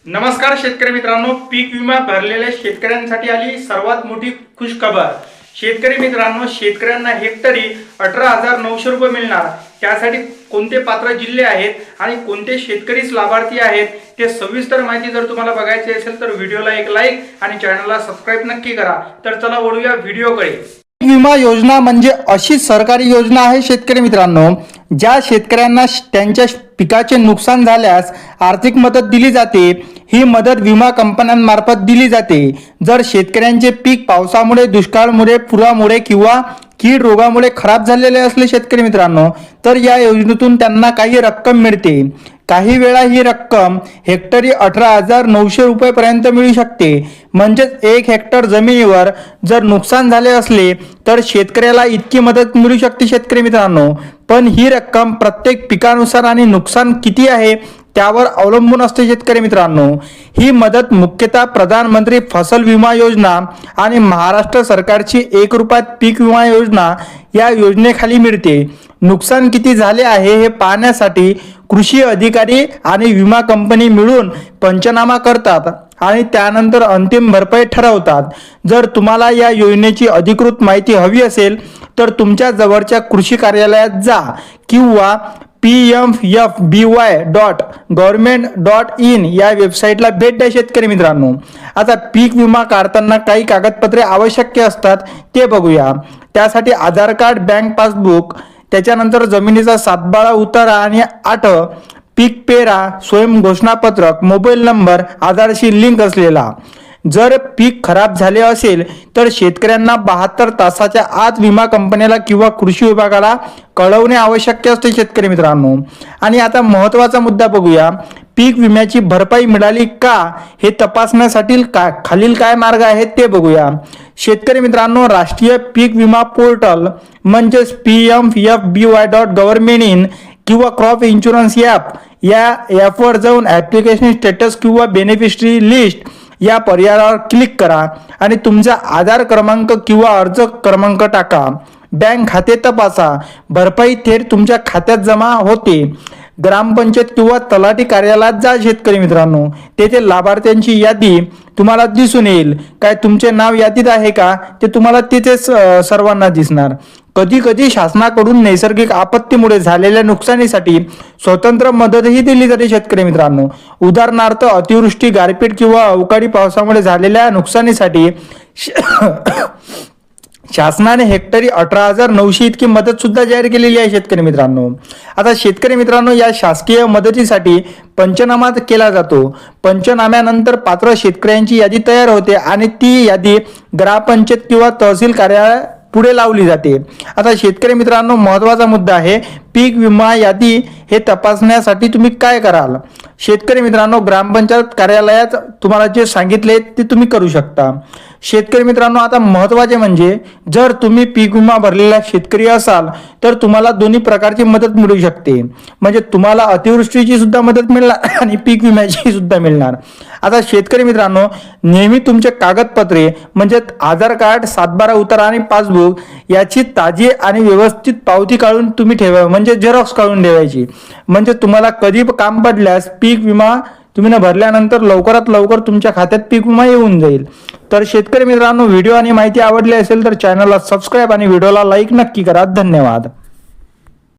नमस्कार शेतकरी मित्रांनो, पीक विमा भरलेल्या शेतकऱ्यांसाठी आली सर्वात मोठी खुशखबर। शेतकरी मित्रांनो, शेतकऱ्यांना हेक्टरी 18,900 रुपये मिळणार। त्यासाठी कोणते पात्र जिल्हे आहेत आणि कोणते शेतकरीच लाभार्थी आहेत ते सविस्तर माहिती जर तुम्हाला बघायची असेल तर व्हिडिओला एक लाईक आणि चॅनलला सबस्क्राइब नक्की करा। तर चला वळूया व्हिडिओकडे। विमा योजना म्हणजे अशी सरकारी योजना आहे शेतकरी मित्रांनो, ज्या शेतकऱ्यांना त्यांच्या पिकाचे नुकसान झाल्यास आर्थिक मदत दिली जाते। ही मदत विमा कंपन्यांमार्फत दिली जाते। जर शेतकऱ्यांचे पीक पावसामुळे, दुष्काळामुळे, पुरामुळे किंवा कीड रोगामुळे खराब झालेले असले शेतकरी मित्रांनो, तर या योजनेतून त्यांना काही रक्कम मिळते। काही वेळा ही रक्कम हेक्टरी 18,900 रुपयेपर्यंत मिळू शकते। म्हणजेच 1 हेक्टर जमिनीवर जर नुकसान झाले असले तर शेतकऱ्याला इतकी मदत मिळू शकते शेतकरी मित्रांनो। पण ही रक्कम प्रत्येक पिकानुसार आणि नुकसान किती आहे त्यावर अवलंबून असते शेतकरी मित्रांनो। ही मदत मुख्यतः प्रधानमंत्री फसल विमा योजना आणि महाराष्ट्र सरकारची 1 रुपयात पीक विमा योजना या योजनेखाली मिळते। नुकसान किती झाले आहे हे पाहण्यासाठी कृषी अधिकारी आणि विमा कंपनी मिळून पंचनामा करतात आणि त्यानंतर अंतिम भरपाई ठरवतात। जर तुम्हाला या योजनेची अधिकृत माहिती हवी असेल तर तुमच्या जवळच्या कृषी कार्यालयात जा किंवा pmfby.government.in या वेबसाईटला भेट द्या शेतकरी मित्रांनो। आता पीक विमा काढताना काही कागदपत्रे आवश्यक असतात ते बघूया। त्यासाठी आधार कार्ड, बँक पासबुक, त्याच्यानंतर जमिनीचा सातबारा उतारा आणि 8 पीक पेरा, स्वयं घोषणापत्रक, मोबाईल नंबर आधारशी लिंक असलेला। जर पीक खराब झाले असेल तर शेतकऱ्यांना 72 तासाच्या आत विमा कंपनीला किंवा कृषी विभागाला कळवणे आवश्यक असते शेतकरी मित्रांनो। आणि आता महत्त्वाचा मुद्दा बघूया, पीक विम्याची भरपाई मिळाली का हे तपासण्यासाठी खालील काय मार्ग आहेत ते बघूया। शेतकरी मित्रांनो, राष्ट्रीय पीक विमा पोर्टल म्हणजेच pmfby.government.in किंवा क्रॉप इन्शुरन्स ॲप या ॲपवर जाऊन ॲप्लिकेशन स्टेटस किंवा बेनिफिशरी लिस्ट या पर्यायावर क्लिक करा आणि तुमचा आधार क्रमांक किंवा अर्ज क्रमांक टाका। बँक खाते तपासा, भरपाई थेट तुमच्या खात्यात जमा होते। ग्रामपंचायत किंवा तलाठी कार्यालयात जा शेतकरी मित्रांनो, तेथे लाभार्थ्यांची यादी तुम्हाला दिसून येईल। काय तुमचे नाव यादीत आहे का ते तुम्हाला तिथेच सर्वांना दिसणार। कधी कधी शासनाकडून नैसर्गिक आपत्तीमुळे झालेल्या नुकसानीसाठी स्वतंत्र मदतही दिली जाते शेतकरी मित्रांनो। उदाहरणार्थ अतिवृष्टी, गारपीट किंवा अवकाळी पावसामुळे झालेल्या नुकसानीसाठी शासनाने हेक्टरी 18,900 इतकी मदत सुद्धा जाहीर केलेली आहे शेतकरी मित्रांनो। आता शेतकरी मित्रांनो, या शासकीय मदतीसाठी पंचनामा केला जातो। पंचनाम्यानंतर पात्र शेतकऱ्यांची यादी तयार होते आणि ती यादी ग्रामपंचायत किंवा तहसील कार्यालय पुढे लावली जाते। आता शेतकरी मित्रांनो, महत्त्वाचा मुद्दा आहे, पीक विमा यादी हे तपासण्यासाठी तुम्ही काय कराल? शेतकरी मित्रांनो, ग्रामपंचायत कार्यालयात तुम्हाला जे सांगितले ते तुम्ही करू शकता। शेतकरी मित्रांनो, आता महत्त्वाचे म्हणजे जर तुम्ही पीक विमा भरलेला शेतकरी असाल तर तुम्हाला दोन्ही प्रकारची मदत मिळू शकते। म्हणजे तुम्हाला अतिवृष्टीची सुद्धा मदत मिळणार आणि पीक विम्याची सुद्धा मिळणार। आता शेतकरी मित्रांनो, नेहमी तुमचे कागदपत्रे म्हणजे आधार कार्ड, सातबारा उतारा आणि पासबुक याची ताजी आणि व्यवस्थित पावती काढून तुम्ही ठेवा, म्हणजे झेरॉक्स काढून ठेवायची। म्हणजे तुम्हाला कधी काम पडल्यास पीक विमा तुम्ही भरल्यानंतर लवकरात लवकर तुमच्या खात्यात पीक विमा येऊन जाईल। तर शेतकरी मित्रांनो, व्हिडिओ आणि माहिती आवडली असेल तर चॅनलला सबस्क्राईब आणि व्हिडिओला लाईक नक्की करा। धन्यवाद।